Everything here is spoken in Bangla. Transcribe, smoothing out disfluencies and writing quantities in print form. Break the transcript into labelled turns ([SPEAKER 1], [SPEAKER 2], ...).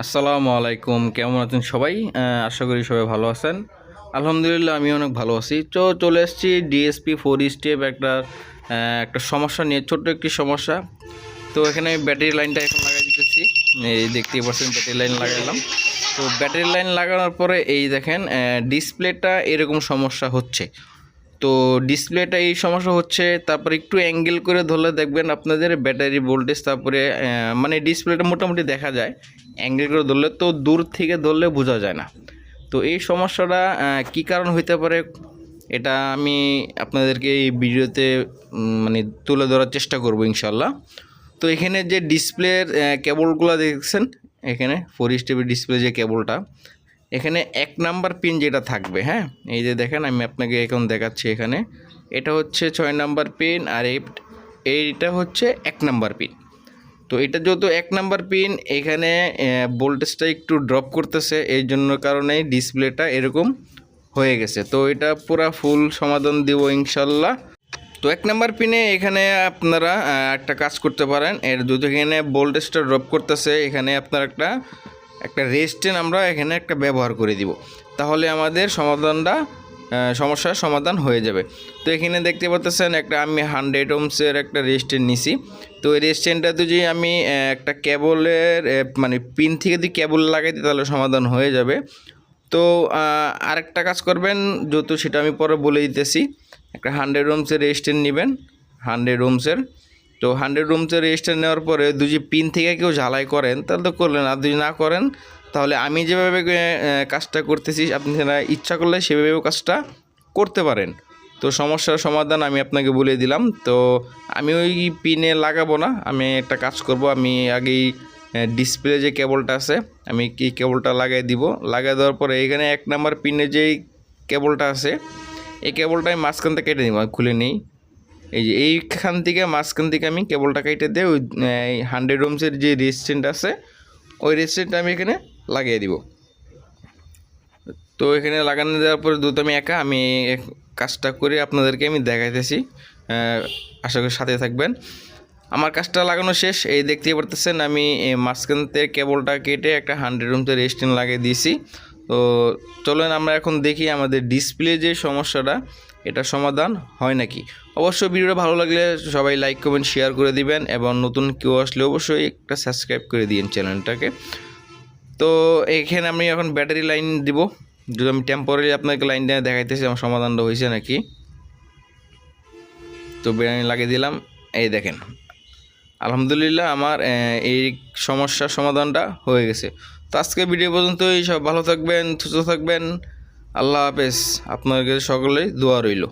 [SPEAKER 1] আসসালামু আলাইকুম, কেমন আছেন সবাই? আশা করি সবাই ভালো আছেন। আলহামদুলিল্লাহ আমি অনেক ভালো আছি। তো চলে এসেছি ডিএসপি 4 স্টেপ একটা সমস্যা নিয়ে, ছোট্ট একটি সমস্যা। তো এখানে ব্যাটারি লাইনটা এখন লাগাই দিতেছি। এই দেখতেই পাচ্ছেন ব্যাটারি লাইন লাগালাম। তো ব্যাটারি লাইন লাগানোর পরে এই দেখেন ডিসপ্লেটা এরকম সমস্যা হচ্ছে। তো ডিসপ্লেটা এই সমস্যা হচ্ছে, তারপরে একটু অ্যাঙ্গেল করে ধরলে দেখবেন আপনাদের ব্যাটারি ভোল্টেজ, তারপরে মানে ডিসপ্লেটা মোটামুটি দেখা যায়। অ্যাঙ্গেল করে ধরলে, তো দূর থেকে ধরলে বোঝা যায় না। তো এই সমস্যাটা কী কারণ হইতে পারে, এটা আমি আপনাদেরকে এই ভিডিওতে মানে তুলে ধরার চেষ্টা করব ইনশাল্লাহ। তো এখানে যে ডিসপ্লের কেবলগুলো দেখছেন, এখানে 4 স্টেপের ডিসপ্লে যে কেবলটা, এখানে 1 নাম্বার পিন যেটা থাকবে, হ্যাঁ এই যে দেখেন আমি আপনাকে এখন দেখাচ্ছি। এখানে এটা হচ্ছে 6 নাম্বার পিন, আর এইটা হচ্ছে 1 নাম্বার পিন। তো এটা যেহেতু 1 নাম্বার পিন, এখানে ভোল্টেজটা একটু ড্রপ করতেছে, এই জন্য কারণেই ডিসপ্লেটা এরকম হয়ে গেছে। তো এটা পুরা ফুল সমাধান দিব ইনশাল্লাহ। তো 1 নাম্বার পিনে এখানে আপনারা একটা কাজ করতে পারেন। এর যদি এখানে ভোল্টেজটা ড্রপ করতেছে, এখানে আপনার একটা রেজিস্ট্যান্স আমরা এখানে একটা ব্যবহার করে দিব, তাহলে আমাদের সমস্যার সমাধান হয়ে যাবে। তো এখানে দেখতে পাচ্ছেন আমি 100 ওহমসের একটা রেজিস্ট্যান্স নিছি। তো এই রেজিস্ট্যান্সটা যদি আমি একটা কেবলের মানে পিন থেকে যদি কেবল লাগাই দিই, তাহলে সমাধান হয়ে যাবে। তো আরেকটা কাজ করবেন, যেহেতু সেটা আমি পরে বলে দিতেছি। একটা 100 ওহমসের রেজিস্ট্যান্স নেবেন, 100 ওহমসের। তো 100 ওহমসের রেজিস্ট্যান্স নেওয়ার পরে যদি পিন থেকে কেউ ঝালাই করেন তাহলে তো করলেন, আর যদি না করেন তাহলে আমি যেভাবে কাজটা করতেছি, আপনারা ইচ্ছা করলে সেভাবেও কাজটা করতে পারেন। তো সমস্যার সমাধান আমি আপনাকে বলে দিলাম। তো আমি ওই পিনে লাগাবো না, আমি একটা কাজ করব। আমি আগেই ডিসপ্লে যে কেবলটা আছে, আমি কি কেবলটা লাগাই দিব। লাগাই দেওয়ার পরে এখানে 1 নাম্বার পিনে যেই কেবলটা আছে, এই কেবলটা আমি মাঝখান থেকে কেটে নিব, খুলে নিই। এই যে এইখান থেকে মাঝখান থেকে আমি কেবলটা কেটে দিয়ে ওই 100 ওহমসের যে রেজিস্ট্যান্স আছে, ওই রেজিস্ট্যান্সটা আমি এখানে লাগিয়ে দিব। তো এখানে লাগানো দেওয়ার পরে দ্রুত আমি কাজটা করে আপনাদেরকে আমি দেখাইতেছি। আশা করি সাথে থাকবেন। আমার কাজটা লাগানো শেষ, এই দেখতেই পারতেছেন আমি মাঝখান থেকে কেবলটা কেটে একটা 100 ওহমসের রেজিস্ট্যান্স লাগিয়ে দিয়েছি। তো চলেন আমরা এখন দেখি আমাদের ডিসপ্লে যে সমস্যাটা, এটা সমাধান হয় নাকি। অবশ্যই ভিডিওটা ভালো লাগলে সবাই লাইক কমেন্ট শেয়ার করে দিবেন, এবং নতুন কেউ আসলে অবশ্যই একটা সাবস্ক্রাইব করে দিন চ্যানেলটাকে। তো এখানে আমি এখন ব্যাটারি লাইন দিব। যদি আমি টেম্পোরারি আপনাকে লাইন দিয়ে দেখাইতেছি আমার সমাধানটা হয়েছে নাকি। তো ব্যাটারি লাগিয়ে দিলাম, এই দেখেন আলহামদুলিল্লাহ আমার এই সমস্যার সমাধানটা হয়ে গেছে। তো আজকে ভিডিও পর্যন্তই, সব ভালো থাকবেন, সুস্থ থাকবেন। আল্লাহ হাফেজ। আপনাদের সকলেই দোয়া রইল।